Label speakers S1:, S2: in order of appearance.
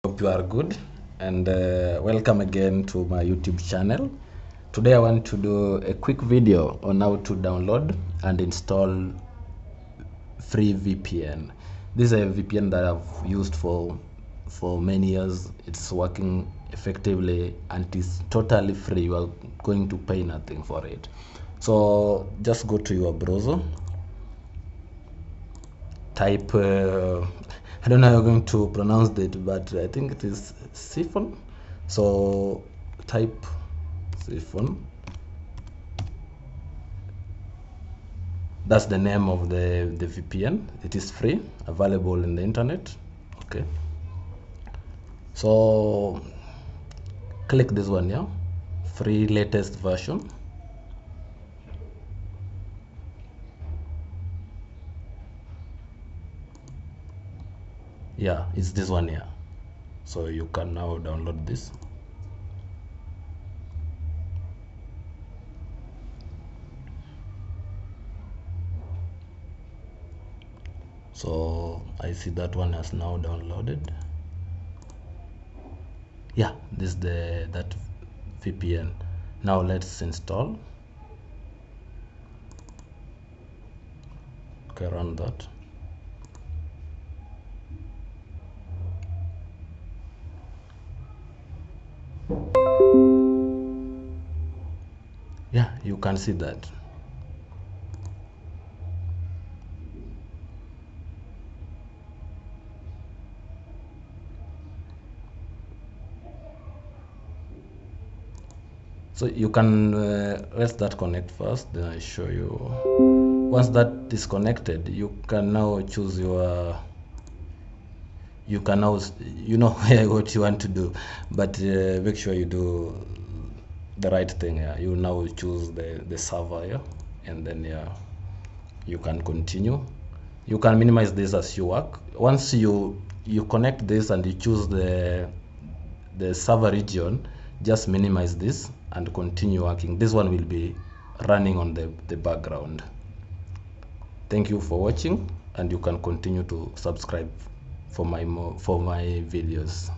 S1: Hope you are good and welcome again to my YouTube channel. Today I want to do a quick video on how to download and install free VPN. This is a VPN that I've used for many years. It's working effectively and it's totally free. You are going to pay nothing for it. So just go to your browser, type I don't know how you're going to pronounce it, but I think it is Siphon. So type Siphon. That's the name of the VPN. It is free, available in the internet. Okay. So click this one here, free latest version. Yeah, it's this one here. So you can now download this. So I see that one has now downloaded. Yeah, this is that VPN. Now let's install. Okay, run that. Yeah, you can see that. So you can let that connect first, then I show you. Once that is connected, you can now choose your, you can now, you know what you want to do, but make sure you do the right thing. You now choose the server here, and then you can continue. You can minimize this as you work. Once you connect this and you choose the server region, just minimize this and continue working. This one will be running on the background. Thank you for watching, and you can continue to subscribe for my videos.